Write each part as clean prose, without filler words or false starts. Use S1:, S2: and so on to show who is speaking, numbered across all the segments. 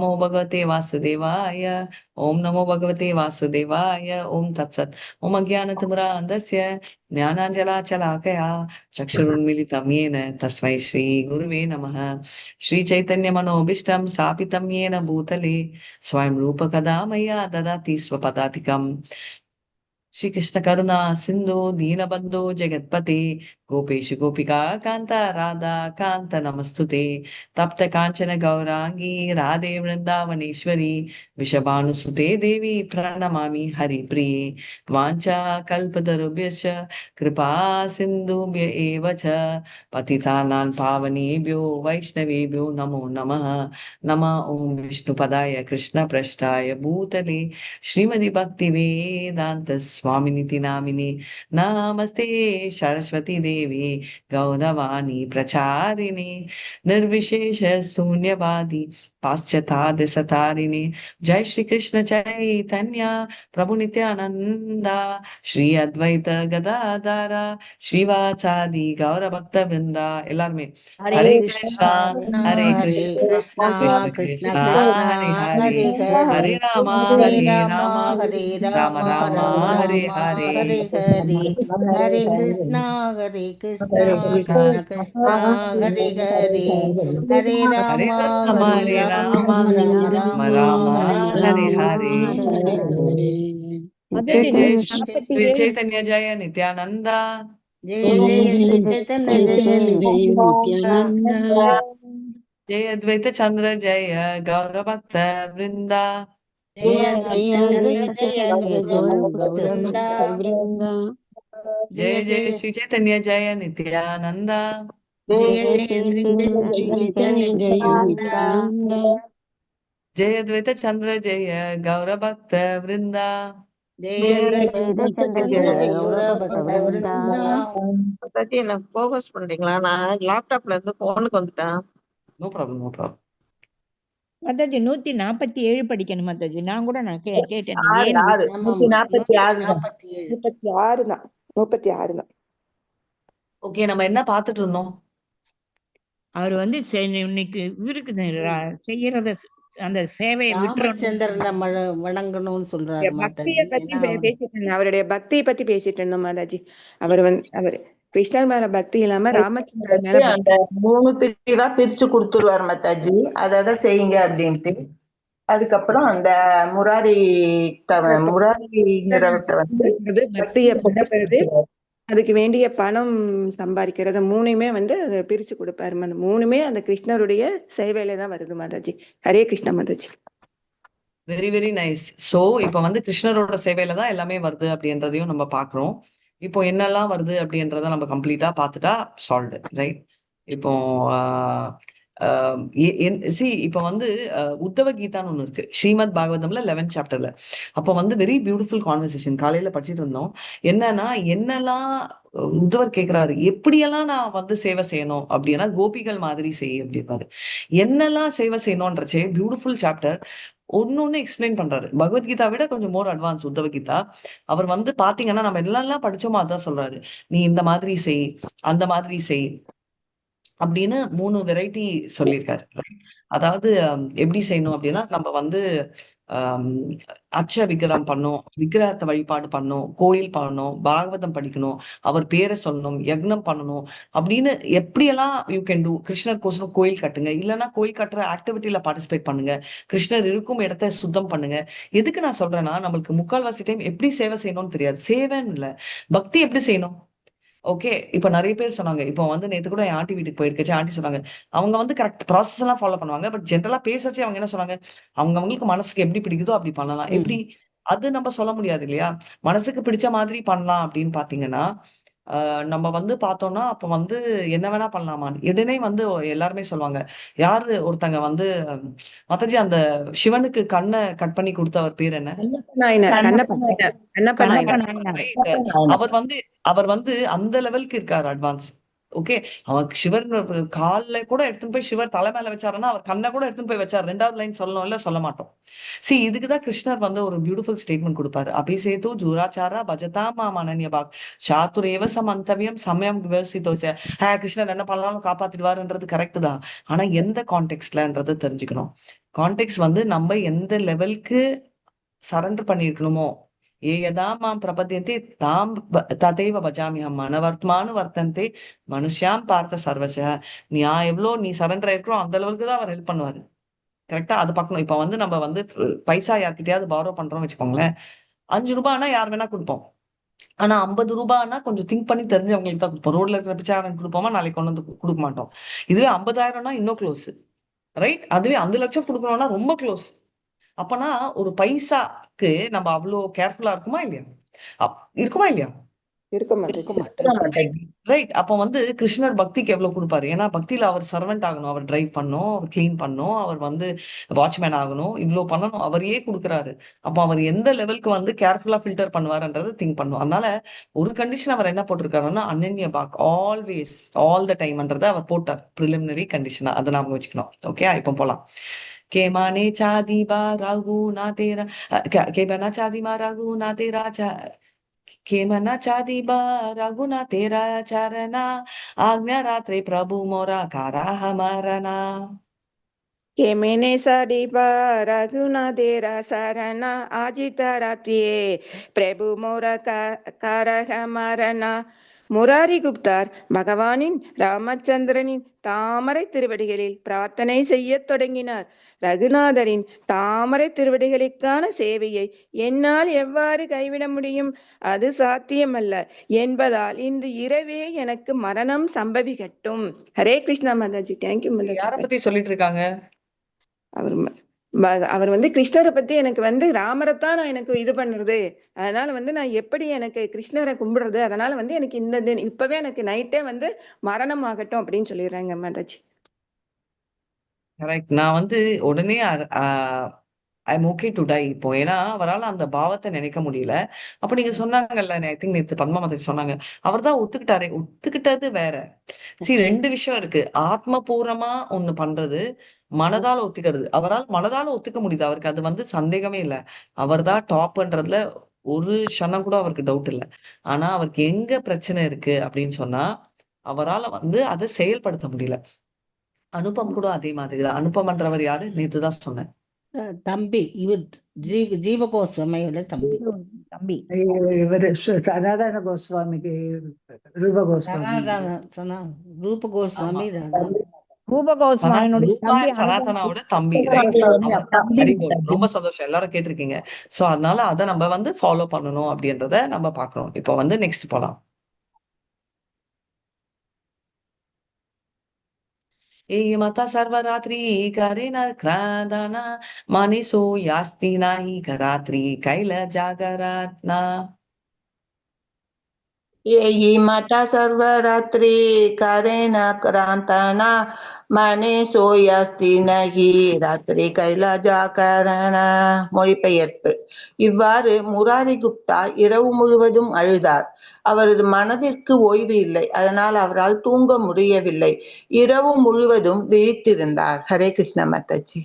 S1: நமோ பகவதே வாசுதேவாய. ஓம் நமோ பகவதே வாசுதேவாய. ஓம் தத்சத். ஓம் அஜ்ஞானதிமிராந்தஸ்ய ஞானாஞ்சலாச்சலாகயா சக்ஷுருன்மிலிதம் येन तस्मै श्री गुरुवे नमः. श्री चैतन्य मनोभीष्टं स्थापितं येन भूतले स्वयं रूप कदा मया ददाति स्वपदातिकम्. श्री कृष्ण करुणा सिंधु दीनबंधु जगत्पते गोपेश गोपिका कांता राधा कांत नमस्तुते. तप्त कांचन गौरांगी राधे वृंदावनेश्वरी विषभानुसुते देवी प्रणमामि हरिप्रिये. वाञ्छा कल्पतरुभ्यश्च कृपा सिन्धुभ्य एव च पतितानां पावनेभ्यो वैष्णवेभ्यो नमो नमः. नमः ओं विष्णुपदाय कृष्णप्रेष्ठाय भूतले श्रीमदि भक्ति वेदांत स्वामिनिति नामिने नमस्ते सरस्वती देवी गौरवाणी प्रचारिणे निर्विशेष शून्यवादी पाश्चात्य सतारिणे. जय श्री कृष्ण चैतन्य प्रभु नित्यानंदा श्री अद्वैत गदाधर श्रीवासादि गौर भक्त वृंदा. எல்லாருமே ஹரே கிருஷ்ணா ஹரே கிருஷ்ணா கிருஷ்ண கிருஷ்ணா ஹரே ஹரே ஹரே ராமா ஹரே ராமா ராம ராமா ஹரே ஹரே
S2: ஹரே கிருஷ்ணா கிருஷ்ணா கிருஷ்ணா ஹரே ஹரே ஹரே
S1: ஹரே
S2: ராமா
S1: ராமா ஹரே ராமா ராம ராமா ஹரே ஹரே. जय जय श्री चैतन्य जय नित्यानंदा.
S2: जय जय श्री चैतन्य जय नित्यानंदा.
S1: जय अद्वैत चंद्र जय गौर भक्त वृंदा.
S2: जय अद्वैत चंद्र जय गौर वृंदा.
S1: जय जय श्री चैतन्य जय नित्यानंदा.
S2: जय जय श्री चैतन्य जय नित्यानंदा.
S1: जय अद्वैत चंद्र जय गौर भक्त वृंदा.
S2: जय अद्वैत चंद्र जय गौर भक्त वृंदा.
S3: எனக்கு ஃபோகஸ் பண்றீங்களா? நான் லேப்டாப்ல இருந்து போனுக்கு வந்துட்டேன்.
S1: No problem no problem.
S4: மாதாஜி 147 படிக்கணும் மாதாஜி. நான் கூட கேட்டேன். ஏன்
S3: 146 தான்.
S1: ஓகே, நம்ம என்ன பார்த்துட்டு இருந்தோம்?
S4: அவர் வந்து இன்னைக்கு இவருக்கு செய்யறத அந்த சேவையை
S2: ராமச்சந்திரனை வணங்கணும்னு சொல்றாரு.
S3: பக்தியை பத்தி பேசிட்டு இருந்தோம். அவருடைய பக்தியை பத்தி பேசிட்டு இருந்தோம் மாதாஜி. அவர் கிருஷ்ணர் மேல பக்தி இல்லாம ராமச்சந்திரன் மேல அந்த 3 பிரிவா பிரிச்சு கொடுத்துருவாரு மாதாஜி. அதான் செய்யுங்க அப்படின்ட்டு. அதுக்கப்புறம் அந்த முராரிங்கிறவர்கிட்ட வந்து பக்தியை பண்றது, அதுக்கு வேண்டிய பணம் சம்பாதிக்கிறது, 3மே வந்து பிரிச்சு கொடுப்பாரு. அந்த 3மே அந்த கிருஷ்ணருடைய சேவையில தான் வருது Mataji. Hare Krishna Mataji.
S1: Very very nice. So இப்ப வந்து கிருஷ்ணரோட சேவையில தான் எல்லாமே வருது அப்படின்றதையும் நம்ம பாக்குறோம். இப்போ என்னெல்லாம் வருது அப்படின்றத நம்ம கம்ப்ளீட்டா பார்த்துட்டா சால்வ்டு, ரைட்? இப்போ இப்ப வந்து உத்தவ கீதான்னு ஒண்ணு இருக்கு ஸ்ரீமத் பாகவதம்ல 11th சாப்டர்ல. அப்ப வந்து வெரி பியூட்டிஃபுல் கான்வர்சேஷன் காலையில படிச்சுட்டு இருந்தோம். என்னெல்லாம் உத்தவர் கேக்குறாரு, எப்படியெல்லாம் நான் வந்து சேவை செய்யணும் அப்படின்னா கோபிகள் மாதிரி செய் அப்படிப்பாரு. என்னெல்லாம் சேவை செய்யணும்ன்றச்சே பியூட்டிஃபுல் சாப்டர். ஒன்னு எக்ஸ்பிளைன் பண்றாரு. பகவத்கீதா விட கொஞ்சம் மோர் அட்வான்ஸ் உத்தவ கீதா. அவர் வந்து பாத்தீங்கன்னா நம்ம எல்லாம் படிச்சோமா அதான் சொல்றாரு. நீ இந்த மாதிரி செய், அந்த மாதிரி செய் அப்படின்னு 3 வெரைட்டி சொல்லியிருக்காரு. அதாவது எப்படி செய்யணும் அப்படின்னா, நம்ம வந்து அச்ச விக்கிரகம் பண்ணும், விக்கிரகத்தை வழிபாடு பண்ணும், கோயில் பண்ணணும், பாகவதம் படிக்கணும், அவர் பேரை சொல்லணும், யக்னம் பண்ணணும் அப்படின்னு எப்படியெல்லாம் யூ கேன் டூ. கிருஷ்ணர் கோசரம் கோயில் கட்டுங்க, இல்லைன்னா கோயில் கட்டுற ஆக்டிவிட்டியில பார்ட்டிசிபேட் பண்ணுங்க, கிருஷ்ணர் இருக்கும் இடத்த சுத்தம் பண்ணுங்க. எதுக்கு நான் சொல்றேன்னா, நம்மளுக்கு முக்கால்வாசி டைம் எப்படி சேவை செய்யணும்னு தெரியாது. சேவைன்னு இல்லை, பக்தி எப்படி செய்யணும். ஓகே, இப்ப நிறைய பேர் சொன்னாங்க. இப்போ வந்து நேத்து கூட என் ஆண்டி வீட்டுக்கு போயிருக்கச்சு. ஆண்டி சொன்னாங்க அவங்க வந்து கரெக்ட் ப்ராசஸ் எல்லாம் ஃபாலோ பண்ணுவாங்க. பட் ஜென்ரலா பேசச்சே அவங்க என்ன சொன்னாங்க, அவங்களுக்கு மனசுக்கு எப்படி பிடிக்குதோ அப்படி பண்ணலாம். எப்படி அது நம்ம சொல்ல முடியாது இல்லையா? மனசுக்கு பிடிச்ச மாதிரி பண்ணலாம் அப்படின்னு பாத்தீங்கன்னா, நம்ம வந்து பார்த்தோம்னா அப்ப வந்து என்ன வேணா பண்ணலாமான்னு உடனே வந்து எல்லாருமே சொல்லுவாங்க. யாரு ஒருத்தங்க வந்து மாதாஜி அந்த சிவனுக்கு கண்ணை கட் பண்ணி கொடுத்தவர் பேர் என்ன? அவர் வந்து அந்த லெவலுக்கு இருக்காரு, அட்வான்ஸ். ஓகே, அவன் சிவர் கால்ல கூட எடுத்துன்னு போய் சிவர் தலை மேல வச்சாருன்னா அவர் கண்ணை கூட எடுத்துன்னு போய் வச்சார். 2வது லைன் சொல்லணும் இல்ல, சொல்ல மாட்டோம். இதுக்குதான் கிருஷ்ணர் வந்து ஒரு பியூட்டிஃபுல் ஸ்டேட்மெண்ட் கொடுப்பாரு. அபிசேது துராச்சாரா பஜதா மாம் அனன்யபாக் சாத்துரேவ சமந்தவியம் சமயம் விவசித்தோச. கிருஷ்ணர் என்ன பண்ணாலும் காப்பாத்திடுவாருன்றது கரெக்ட் தான். ஆனா எந்த கான்டெக்ட்லன்றது தெரிஞ்சுக்கணும். கான்டெக்ட் வந்து நம்ம எந்த லெவலுக்கு சரண்டர் பண்ணிருக்கணுமோ, ஏ யதா மாம் பிரபத்தியந்தே தாம் ததைவ பஜாமியம் மனவர்த்மானு வர்த்தந்தே மனுஷாம் பார்த்த சர்வச. நீ சரண்டர் ஆயிருக்கிறோம் அந்த அளவுக்கு தான் அவர் ஹெல்ப் பண்ணுவாரு. கரெக்டா அது பார்க்கணும். இப்ப வந்து நம்ம வந்து பைசா யார்கிட்டயாவது பாரோ பண்றோம்னு வச்சுக்கோங்களேன், 5 ரூபாய்னா யார் வேணா கொடுப்போம். ஆனா 50 ரூபாய்னா கொஞ்சம் திங்க் பண்ணி தெரிஞ்சவங்களுக்கு தான் கொடுப்போம். ரோட்ல இருக்கிற பிச்சைக்காரன் கொடுப்போமா, நாளைக்கு கொண்டு வந்து கொடுக்க மாட்டோம். இதுவே 50,000னா இன்னும் க்ளோஸ், ரைட்? அதுவே 5 லட்சம் கொடுக்கணும்னா ரொம்ப க்ளோஸ். அப்பனா ஒரு பைசாக்கு நம்ம அவ்வளோ கேர்ஃபுல்லா இருக்குமா இல்லையா? இருக்குமா இல்லையா?
S3: இருக்க மாட்டேன்.
S1: ரைட். அப்ப வந்து கிருஷ்ணர் பக்திக்கு எவ்வளவு கொடுப்பாரு? ஏன்னா பக்தியில அவர் சர்வெண்ட் ஆகணும், அவர் டிரைவ் பண்ணும், அவர் கிளீன் பண்ணும், அவர் வந்து வாட்ச்மேன் ஆகணும், இவ்வளவு பண்ணணும், அவரையே கொடுக்குறாரு. அப்ப அவர் எந்த லெவலுக்கு வந்து கேர்ஃபுல்லா ஃபில்டர் பண்ணுவாருன்றதை திங்க் பண்ணும். அதனால ஒரு கண்டிஷன் அவர் என்ன போட்டிருக்காருன்னா, அனன்ய பாக் ஆல்வேஸ் ஆல் த டைம்ன்றதை அவர் போட்டார், ப்ரிலிமினரி கண்டிஷனா. அதை நாம வச்சுக்கணும். ஓகே, இப்போ போலாம். के माने चादी बा रागू ना तेरा के बना चादी मा रागू ना तेरा के मना चादी बा रागू ना तेरा चरना आज्ञा रात्रि प्रभु मोरा कारा हमारा ना.
S3: के मैंने साडीबा रघुनाथेरा शरणा आजिता रात्रिये प्रभु मोरा कारह मरणा. முராரி குப்தார் பகவானின் ராமச்சந்திரனின் தாமரை திருவடிகளில் பிரார்த்தனை செய்ய தொடங்கினார். ரகுநாதரின் தாமரை திருவடிகளுக்கான சேவையை என்னால் எவ்வாறு கைவிட முடியும்? அது சாத்தியமல்ல என்பதால் இன்று இரவே எனக்கு மரணம் சம்பவிக்கட்டும். ஹரே கிருஷ்ணா மாதாஜி. தேங்க்யூ
S1: யார
S3: மாதாஜி.
S1: பத்தி சொல்லிட்டு இருக்காங்க?
S3: அவர் வந்து கிருஷ்ணரை பத்தி எனக்கு வந்து ராமரைத்தான் நான் எனக்கு இது பண்றது, அதனால வந்து நான் எப்படி எனக்கு கிருஷ்ணரை கும்பிடுறது, அதனால வந்து எனக்கு இப்பவே எனக்கு நைட்டே வந்து மரணம் ஆகட்டும் அப்படின்னு சொல்லிடுறாங்க மாதாஜி.
S1: கரெக்ட். நான் வந்து உடனே ஐம் ஓகே டு டை இப்போ. ஏன்னா அவரால் அந்த பாவத்தை நினைக்க முடியல. அப்ப நீங்க சொன்னாங்கல்ல, ஐ திங்க் நேத்து பத்மா மாதாஜி சொன்னாங்க, அவர் தான் ஒத்துக்கிட்டாரே. ஒத்துக்கிட்டது வேற. 2 விஷயம் இருக்கு. ஆத்மபூர்வமா ஒண்ணு பண்றது, மனதால ஒத்துக்கிறது. அவரால் மனதால ஒத்துக்க முடியுது. அவருக்கு அது வந்து சந்தேகமே இல்ல. அவர் தான் டாப்ன்றதுல ஒரு க்ஷணம் கூட அவருக்கு டவுட் இல்ல. ஆனா அவருக்கு எங்க பிரச்சனை இருக்கு அப்படின்னு சொன்னா, அவரால வந்து அதை செயல்படுத்த முடியல. அனுபம் கூட அதே மாதிரிதான். அனுபம்ன்றவர் யாரு? நேத்து தான் சொன்னேன்.
S2: தம்பி, இவர் ஜீவ கோஸ்வாமியோட தம்பி.
S4: தம்பி
S5: இவரு சனாதன கோஸ்வாமிக்கு ரூப கோஸ்வாமி.
S2: ரூப கோஸ்வாமி
S4: ரூப கோஸ்வாமியினுடைய
S1: ரூபா
S4: தம்பி
S1: சனாதனாவோட தம்பி, ரைட்? Very good. ரொம்ப சந்தோஷம், எல்லாரும் கேட்டிருக்கீங்க. சோ அதனால அதை நம்ம வந்து ஃபாலோ பண்ணணும் அப்படின்றத நம்ம பாக்குறோம். இப்போ வந்து நெக்ஸ்ட் போலாம். ए माता सर्वरात्रि करे न क्रांदाना माने सो यास्ती नाही करात्री कैल जागराना.
S3: येयी माता सर्वरात्रि करेण क्रांतना மனே சோயாஸ்தி நகி ராத்திரி கைலாஜாகரண. மொழிபெயர்ப்பு: இவ்வாறு முராரி குப்தா இரவு முழுவதும் அழுதார். அவரது மனதிற்கு ஓய்வு இல்லை, அதனால் அவரால் தூங்க முடியவில்லை. இரவு முழுவதும் விழித்திருந்தார். ஹரே கிருஷ்ண மாதாஜி.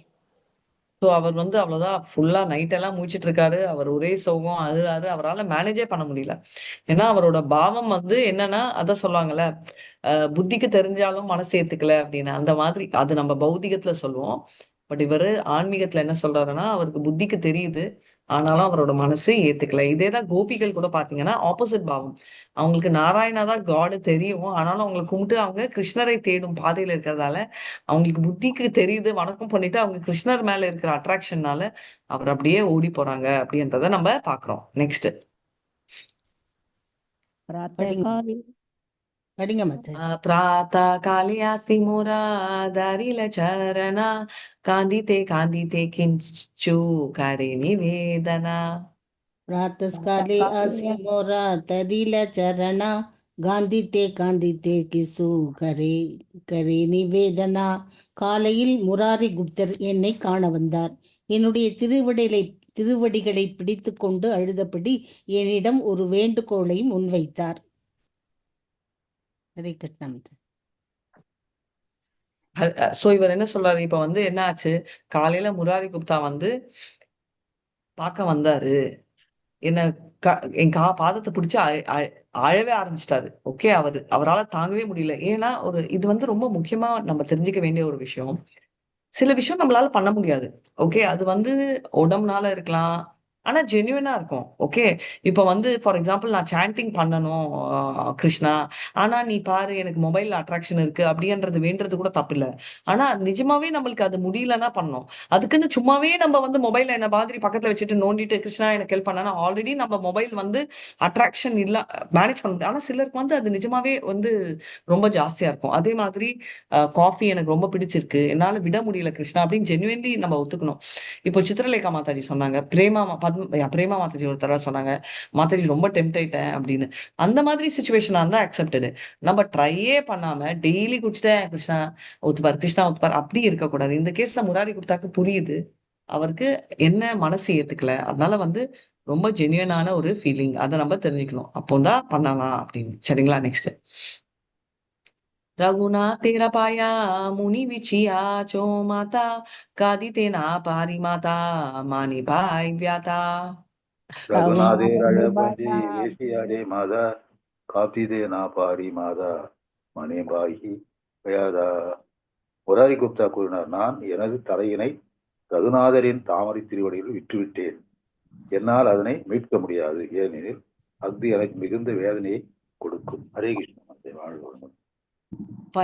S1: ஸோ அவர் வந்து அவ்வளவுதான், ஃபுல்லா நைட் எல்லாம் முழிச்சிட்டு இருக்காரு. அவர் ஒரே சோகம், அழுறாரு. அவரால் மேனேஜே பண்ண முடியல. ஏன்னா அவரோட பாவம் வந்து என்னன்னா, அதான் சொல்லுவாங்கல்ல, புத்திக்கு தெரிஞ்சாலும் மனசு ஏத்துக்கல அப்படின்னு. அந்த மாதிரி அது நம்ம பௌதிகத்துல சொல்லுவோம். பட் இவரு ஆன்மீகத்துல என்ன சொல்றாருன்னா, அவருக்கு புத்திக்கு தெரியுது, ஆனாலும் அவரோட மனசு ஏத்துக்கல. இதேதான் கோபிகள் கூட பாத்தீங்கன்னா ஆப்போசிட் பாவம். அவங்களுக்கு நாராயணா தான் காடு தெரியும், ஆனாலும் அவங்களை கும்பிட்டு அவங்க கிருஷ்ணரை தேடும் பாதையில இருக்கிறதால அவங்களுக்கு புத்திக்கு தெரியுது, வணக்கம் பண்ணிட்டு அவங்க கிருஷ்ணர் மேல இருக்கிற அட்ராக்ஷன்னால அவர் அப்படியே ஓடி போறாங்க அப்படின்றத நம்ம பாக்குறோம். நெக்ஸ்ட்
S2: படிங்க மாதாஜி.
S1: प्रातः काले आस्ति मोरा दारिल चरणा कांदिते कांदिते किंचु करे निवेदना.
S2: प्रातःकाले आसी मोरा तदिल चरणा காந்தித்தே காந்தித்தே கிசு கரே கரே நிவேதனா. காலையில் முராரி குப்தர் என்னை காண வந்தார். என்னுடைய திருவடிகளை பிடித்து கொண்டு அழுதபடி என்னிடம் ஒரு வேண்டுகோளை முன்வைத்தார். ஹரே கிருஷ்ணா மாதாஜி.
S1: சோ இவர் என்ன சொல்றாரு, இப்ப வந்து என்ன ஆச்சு, காலையில முராரி குப்தா வந்து பார்க்க வந்தாரு. என்ன என் பாதத்தை பிடிச்சு அழவே ஆரம்பிச்சிட்டாரு. ஓகே, அவரால தாங்கவே முடியல. ஏன்னா இது வந்து ரொம்ப முக்கியமா நம்ம தெரிஞ்சுக்க வேண்டிய ஒரு விஷயம். சில விஷயம் நம்மளால பண்ண முடியாது. ஓகே, அது வந்து உடம்புனால இருக்கலாம். ஆனா ஜென்யூனா இருக்கும். ஓகே, இப்ப வந்து ஃபார் எக்ஸாம்பிள் நான் சாண்டிங் பண்ணணும் கிருஷ்ணா. ஆனா நீ பாரு எனக்கு மொபைல்ல அட்ராக்ஷன் இருக்கு அப்படின்றது வேண்டது கூட தப்பு இல்ல. ஆனா நிஜமாவே நம்மளுக்கு அது முடியலன்னா பண்ணணும். அதுக்குன்னு சும்மாவே நம்ம வந்து மொபைல்ல என்ன மாதிரி பக்கத்துல வச்சுட்டு நோண்டிட்டு கிருஷ்ணா எனக்கு ஹெல்ப் பண்ணா ஆல்ரெடி நம்ம மொபைல் வந்து அட்ராக்ஷன் இல்ல மேனேஜ் பண்ண முடியும். ஆனா சிலருக்கு வந்து அது நிஜமாவே வந்து ரொம்ப ஜாஸ்தியா இருக்கும். அதே மாதிரி காஃபி எனக்கு ரொம்ப பிடிச்சிருக்கு, என்னால விட முடியல கிருஷ்ணா அப்படின்னு ஜென்யூன்லி நம்ம ஒத்துக்கணும். இப்போ சித்ரலேகா மாதாஜி சொன்னாங்க, பிரேமா மாதாஜி ஒரு தடவை சொன்னாங்க, மாதாஜி ரொம்ப டெம்ட் ஆயிட்டேன் அப்படின்னு. அந்த மாதிரி சுச்சுவேஷனா இருந்தா அக்செப்டடு. நம்ம ட்ரையே பண்ணாம டெய்லி குடிச்சிட்டேன் கிருஷ்ணா ஒத்துப்பார், கிருஷ்ணா ஒத்துப்பார் அப்படி இருக்கக்கூடாது. இந்த கேஸ்ல முராரி குப்தாக்கு புரியுது, அவருக்கு என்ன மனசு ஏத்துக்கல, அதனால வந்து ரொம்ப ஜென்யூனான ஒரு ஃபீலிங், அதை நம்ம தெரிஞ்சுக்கணும். அப்போதான் பண்ணலாம் அப்படின்னு. சரிங்களா? நெக்ஸ்ட், रघुनाथ तेरा पाया मुनि विचिया चो माता कादी तेना पारी माता मानी भाई व्याता.
S6: ரகுநாதே
S5: ரகுநாதன்
S6: ரழபதி
S5: பாயா
S6: ஏசியாடே மாதா காத்திதே நா பாரி மாதா மணிபாகி பயாதா. முராரி குப்தா கூறினார், நான் எனது தலையினை ரகுநாதரின் தாமரை திருவடியில் விட்டுவிட்டேன். என்னால் அதனை மீட்க முடியாது, ஏனெனில் அது எனக்கு மிகுந்த வேதனையை கொடுக்கும். ஹரே கிருஷ்ணன் வாழ்வு.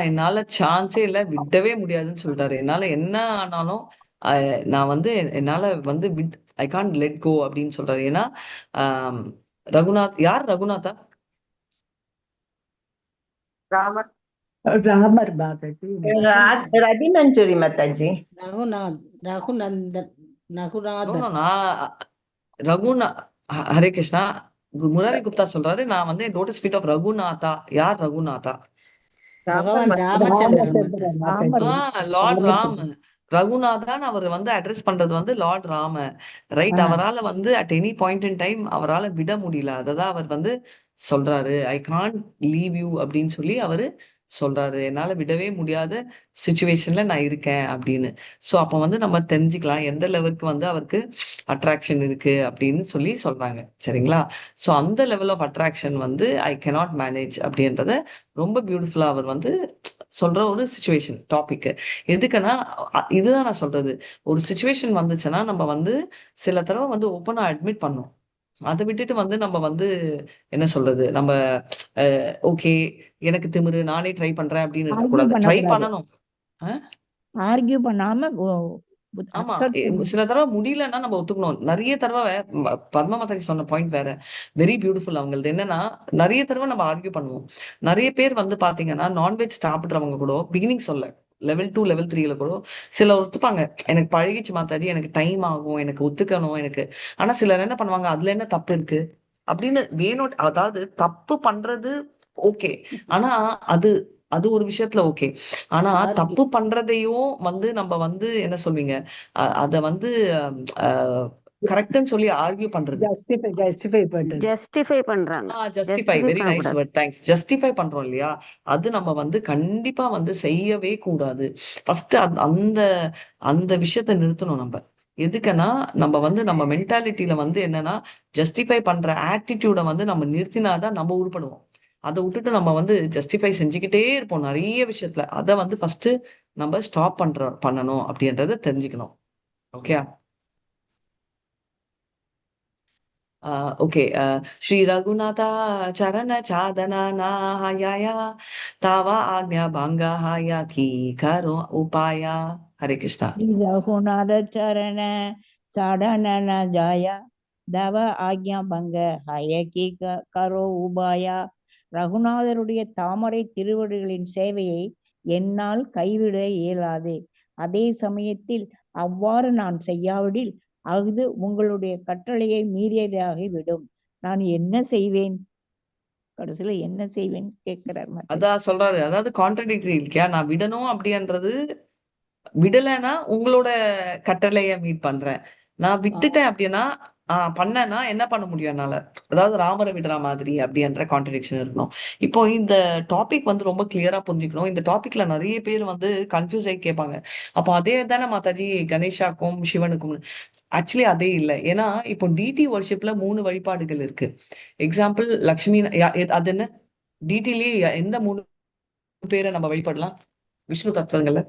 S1: என்னால சான்ஸே இல்ல, விடவே முடியாதுன்னு சொல்லிட்டாரு. என்னால என்ன ஆனாலும் நான் வந்து என்னால வந்து ஐ கான்ட் லெட் கோ அப்படின்னு சொல்றாரு. ஏன்னா ஆஹ் ரகுநாத் யார்? ரகுநாதா?
S3: ராமர்
S5: ராமர் பாபாஜி.
S3: ரவி மஞ்சூரி மாதாஜி.
S2: ரகுநாத் ரகுநந்தன்
S1: நோ
S2: ரகுநாதர்.
S1: நான் ரகுநா ஹரே கிருஷ்ணா. முராரி குப்தா சொல்றாரு, நான் வந்து லோட்டஸ் ஃபீட் ஆஃப் ரகுநாதா. யார் ரகுநாதா?
S2: பகவான் ராமச்சந்திரன் மாதாஜி.
S5: ராமச்சந்திரன் மாதாஜி.
S1: லார்ட் ராம்.
S5: ராமச்சந்திரன்.
S1: ரகுநாதான் அவர் வந்து அட்ரஸ் பண்றது வந்து லார்ட் ராம. ரைட், அவரால வந்து at any point in time அவரால விட முடியல. அததான் அவர் வந்து சொல்றாரு, ஐ கான்ட் லீவ் யூ அப்படின்னு சொல்லி அவரு சொல்றாரு. என்னால விடவே முடியாத சுச்சுவேஷன்ல நான் இருக்கேன் அப்படின்னு. சோ அப்ப வந்து நம்ம தெரிஞ்சுக்கலாம் எந்த லெவலுக்கு வந்து அவருக்கு அட்ராக்ஷன் இருக்கு அப்படின்னு சொல்லி சொல்றாங்க. சரிங்களா? சோ அந்த லெவல் ஆஃப் அட்ராக்ஷன் வந்து ஐ கேனாட் மேனேஜ் அப்படின்றத ரொம்ப பியூட்டிஃபுல்லா அவர் வந்து சொல்ற ஒரு சுச்சுவேஷன் டாபிக். எதுக்குன்னா இதுதான் நான் சொல்றது, ஒரு சுச்சுவேஷன் வந்துச்சுன்னா நம்ம வந்து சில தடவை வந்து ஓப்பனா அட்மிட் பண்ணோம். அதை விட்டுட்டு வந்து நம்ம வந்து என்ன சொல்றது, நம்ம ஓகே எனக்கு திமிரு நானே ட்ரை பண்றேன் அப்படின்னு
S4: ஆர்கியூ
S1: இருக்கக்கூடாது. ட்ரை
S4: பண்ணக்கூடாது.
S1: பண்ணணும்.
S4: ஆர்கியூ பண்ணாம
S1: ஆமா,
S4: accept பண்ணணும்.
S1: சில தடவை முடியலன்னா நம்ம ஒத்துக்கணும். நிறைய தடவை பத்மா மாதாஜி சொன்ன பாயிண்ட் வேற, வெரி பியூட்டிஃபுல். அவங்களது என்னன்னா, நிறைய தடவை நம்ம ஆர்கியூ பண்ணுவோம். நிறைய பேர் வந்து பாத்தீங்கன்னா நான்வெஜ் சாப்பிடுறவங்க கூட பிகினிங் சொல்ல லெவல் 2 லெவல் 3ல கூட சில ஒத்துப்பாங்க, எனக்கு பழகிச்சு மாதாஜி, எனக்கு டைம் ஆகும், எனக்கு ஒத்துக்கணும் எனக்கு. ஆனா சிலர் என்ன பண்ணுவாங்க, அதுல என்ன தப்பு இருக்கு அப்படின்னு வேணும். அதாவது தப்பு பண்றது ஓகே, ஆனா அது அது ஒரு விஷயத்துல ஓகே. ஆனா
S2: ஆர்கியூ
S1: தப்பு பண்றதையும் வந்து நம்ம வந்து என்ன சொல்வீங்க, அத வந்து கரெக்ட்னு சொல்லி ஆர்கியூ பண்றது.
S5: ஜஸ்டிஃபை பண்றது.
S7: ஜஸ்டிஃபை பண்றாங்க.
S1: ஜஸ்டிஃபை,
S7: ஜஸ்டிஃபை
S1: வெரி நைஸ்
S7: பண்ணக்கூடாது.
S1: Word, thanks. ஜஸ்டிஃபை பண்றோம் இல்லையா, அது நம்ம வந்து கண்டிப்பா வந்து செய்யவே கூடாது. ஃபர்ஸ்ட் அந்த அந்த விஷயத்த நிறுத்தணும் நம்ம. எதுக்குன்னா நம்ம வந்து நம்ம மென்டாலிட்டியில வந்து என்னன்னா, ஜஸ்டிஃபை பண்ற ஆட்டிடியூட வந்து நம்ம நிறுத்தினாதான் நம்ம உருப்படுவோம். அதை விட்டுட்டு நம்ம வந்து ஜஸ்டிஃபை செஞ்சுக்கிட்டே இருப்போம் நிறைய விஷயத்துல. அதை வந்து ஃபர்ஸ்ட் நம்ம ஸ்டாப் பண்ணணும் அப்படின்றத தெரிஞ்சுக்கணும். ஓகே. ஓகே. ஸ்ரீ ரகுநாதா சரண சாதனா நாஹாயா தாவா ஆக்ஞா பங்காஹாயா கி கரோ உபாயா. ஹரே கிருஷ்ணா.
S4: ஸ்ரீ ரகுநாத சரண சடனன ஜாயா தவ ஆக்ஞா பங்க ஹயகி கரோ உபாயா. ரகுநாதருடைய தாமரை திருவடிகளின் சேவையை என்னால் கைவிட இயலாது. அதே சமயத்தில் அவ்வாறு நான் செய்யாவிடில் அது உங்களுடைய கட்டளையை மீறியதாகி விடும். நான் என்ன செய்வேன்? கடைசியில என்ன செய்வேன் கேட்கிறார் மாதாஜி.
S1: அதான் சொல்றாரு, அதாவது கான்ட்ரடிக்டரி இல்லையா, நான் விடணும் அப்படின்றது, விடலைன்னா உங்களோட கட்டளைய மீட் பண்றேன், நான் விட்டுட்டேன் அப்படின்னா பண்ணேன்னா என்ன பண்ண முடியும் என்னால? அதாவது ராமரை விடுற மாதிரி அப்படின்ற கான்ட்ரடிக்ஷன் இருக்கணும். இப்போ இந்த டாபிக் வந்து ரொம்ப கிளியரா புரிஞ்சுக்கணும். இந்த டாபிக்ல நிறைய பேர் வந்து கன்ஃபியூஸ் ஆகி கேட்பாங்க. அப்போ அதே தானே மாதாஜி கணேஷாக்கும் சிவனுக்கும்? ஆக்சுவலி அதே இல்ல. ஏன்னா இப்போ டிடி வொர்ஷிப்ல 3 வழிபாடுகள் இருக்கு. எக்ஸாம்பிள் லக்ஷ்மி அது என்ன? டிடிலயே எந்த 3 பேரை நம்ம வழிபடலாம் விஷ்ணு தத்துவங்கள்ல?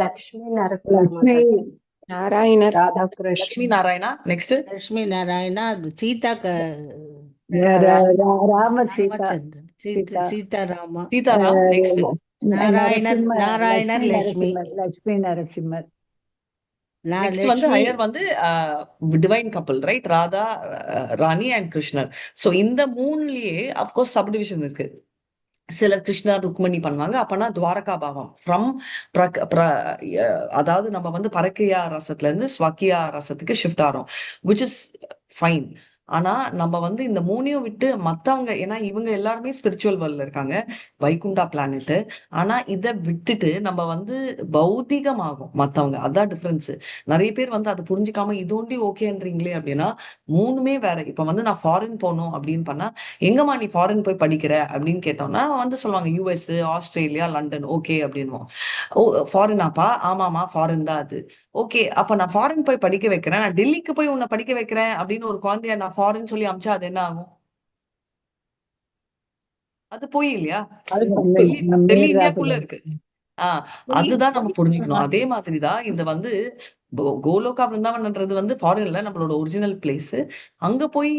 S2: லக்ஷ்மி நரசிம்ம
S5: லக்ஷ்மி
S2: மாதாஜி.
S3: நாராயணர்
S5: ராதா
S1: லக்ஷ்மி
S5: கிருஷ்ண
S1: நாராயணா. நெக்ஸ்ட்
S7: லட்சுமி நாராயணா சீதா
S5: ராமர் சீதா
S7: ராமச்சந்திரன்
S5: சீதா
S7: சீதாராமா
S1: சீதாராம். நெக்ஸ்ட்
S7: நாராயணர் லட்சுமி
S5: லட்சுமி நரசிம்மர்
S1: நெக்ஸ்ட் வந்து
S7: லட்சுமி
S1: ஹையர் வந்து டிவைன் கப்பல், ரைட்? ராதா, ராணி அண்ட் கிருஷ்ணர். சோ இந்த 3லயே அப்கோர்ஸ் சப்டிவிஷன் இருக்கு. சிலர் கிருஷ்ணா ருக்மணி பண்ணுவாங்க. அப்பனா துவாரகா பாவம் ஃப்ரம் அதாவது நம்ம வந்து பரக்கியா ரசத்துல இருந்து ஸ்வக்கியா ரசத்துக்கு ஷிஃப்ட் ஆறோம், விச் இஸ் ஃபைன். ஆனா நம்ம வந்து இந்த 3ஐயும் விட்டு மத்தவங்க, ஏன்னா இவங்க எல்லாருமே ஸ்பிரிச்சுவல் வேர்ல்ட்ல இருக்காங்க, வைகுண்டா பிளானட். ஆனா இதை விட்டுட்டு நம்ம வந்து பௌத்திகமாகும் மத்தவங்க. அதான் டிஃபரன்ஸ். நிறைய பேர் வந்து அதை புரிஞ்சுக்காம இது ஒண்டி ஓகேன்றீங்களே அப்படின்னா, 3மே வேற. இப்ப வந்து நான் ஃபாரின் போகணும் அப்படின்னு பண்ணா, எங்கம்மா நீ ஃபாரின் போய் படிக்கிற அப்படின்னு கேட்டோம்னா வந்து சொல்லுவாங்க யூஎஸ், ஆஸ்திரேலியா, லண்டன். ஓகே அப்படின்னுவோம். ஓ, ஃபாரினாப்பா? ஆமாமா, ஃபாரின் தான் அது. ஓகே, அப்ப நான் ஃபாரின் போய் படிக்க வைக்கிறேன், நான் டெல்லிக்கு போய் உன்னை படிக்க வைக்கிறேன் அப்படின்னு ஒரு குழந்தைய நான் ஃபாரின் சொல்லி அமிச்சா அது என்ன ஆகும்? அது போய் இல்லையா?
S5: அது
S1: டெல்லி
S5: நம்ம
S1: இந்தியாக்குள்ள இருக்கு. அதுதான் நம்ம புரிஞ்சுக்கணும். அதே மாதிரிதான் இந்த வந்து கோலோகா விருந்தாவன்ன்றது வந்து ஃபாரின்ல நம்மளோட ஒரிஜினல் பிளேஸ். அங்க போய்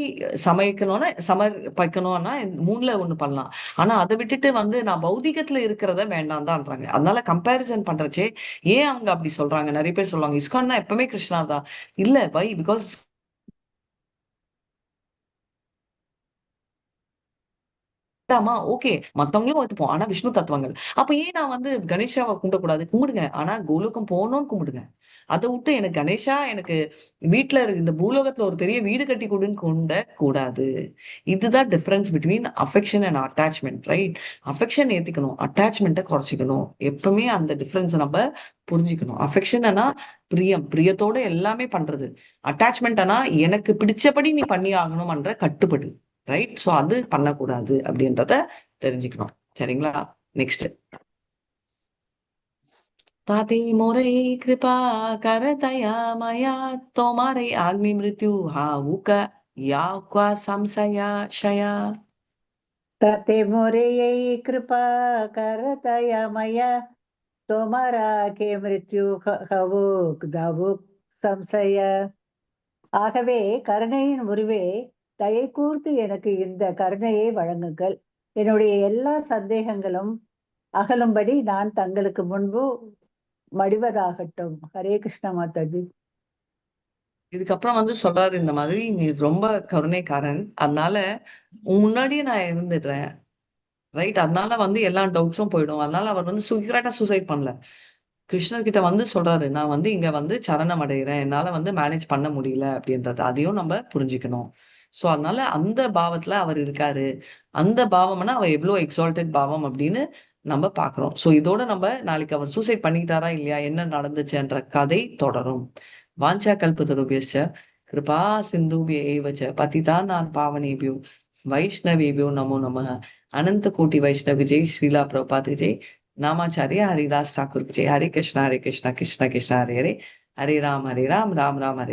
S1: சமர்ப்பிக்கணும்னா 3ல ஒண்ணு பண்ணலாம். ஆனா அதை விட்டுட்டு வந்து நான் பௌதிகத்துல இருக்கிறத வேண்டாம் தான்றாங்க. அதனால கம்பேரிசன் பண்றச்சே ஏன் அவங்க அப்படி சொல்றாங்க? நிறைய பேர் சொல்லுவாங்க இஸ்கான்னா எப்பவுமே கிருஷ்ணா தான். இல்ல, வை? Because okay, மத்தவங்களும் ஒத்துப்போம். ஆனா விஷ்ணு தத்துவங்கள். அப்ப ஏன் நான் வந்து கணேஷாவை கும்பிடக்கூடாது? கும்பிடுங்க. ஆனா கோலோகம் போகணும்னு கும்பிடுங்க. அதை விட்டு எனக்கு கணேஷா எனக்கு வீட்டுல இந்த பூலோகத்துல ஒரு பெரிய வீடு கட்டி கொடுன்னு கொண்ட கூடாது. இதுதான் difference between affection and attachment, right? Affection ஏத்திக்கணும், அட்டாச்மெண்ட்டை குறைச்சிக்கணும். எப்பவுமே அந்த டிஃபரன்ஸ் நம்ம புரிஞ்சுக்கணும். அஃபெக்ஷன்னா பிரியத்தோட எல்லாமே பண்றது. அட்டாச்மெண்ட்னா எனக்கு பிடிச்சபடி நீ பண்ணி ஆகணும்ன்ற கட்டுப்படு, ரைட்? சோ அது பண்ணக்கூடாது அப்படின்றத தெரிஞ்சுக்கணும். சரிங்களா? நெக்ஸ்ட். ताते मोरे कृपा करतया मया तोमारे आग्नि मृत्यु हाउक या क्वा संशया
S5: तते मोरेयै कृपा करतया मया तोमरा के मृत्यु हवुक दावुक संशय. ஆகவே கருணையின் உருவே தயை கூர்ந்து எனக்கு இந்த கருணையை வழங்குங்கள். என்னுடைய எல்லா சந்தேகங்களும் அகலும்படி நான் தங்களுக்கு முன்பு மடிவதாகட்டும். ஹரே கிருஷ்ண மாதாஜி.
S1: இதுக்கப்புறம் வந்து சொல்றாரு இந்த மாதிரி, நீ ரொம்ப கருணைக்காரன், அதனால உன் முன்னாடியே நான் இருந்துடுறேன், ரைட்? அதனால வந்து எல்லா டவுட்ஸும் போயிடும். அதனால அவர் வந்து சீக்கிரட்டா சூசைட் பண்ணல. கிருஷ்ணர் கிட்ட வந்து சொல்றாரு, நான் வந்து இங்க வந்து சரணம் அடைகிறேன், என்னால வந்து மேனேஜ் பண்ண முடியல அப்படின்றது. அதையும் நம்ம புரிஞ்சுக்கணும். சோ அதனால அந்த பாவத்துல அவர் இருக்காரு. அந்த பாவம்னா அவர் எவ்வளவு எக்ஸால்டட் பாவம் அப்படின்னு நம்ம பாக்குறோம். சோ இதோட நம்ம நாளைக்கு அவர் சூசைட் பண்ணிக்கிட்டாரா இல்லையா, என்ன நடந்துச்சுன்ற கதை தொடரும். வாஞ்சா கல்பதருபியஸ்ச கிருபா சிந்துபிய ஏவச்ச பதிதானான் பாவனேபியோ வைஷ்ணவேபியோ நமோ நமः. अनंत कोटि वैष्णव जय श्रीला प्रभुपाद जय. नामाचार्य हरिदास ठाकुर जय. हरे कृष्णा कृष्णा कृष्ण हरे हरे, हरे राम राम राम हरे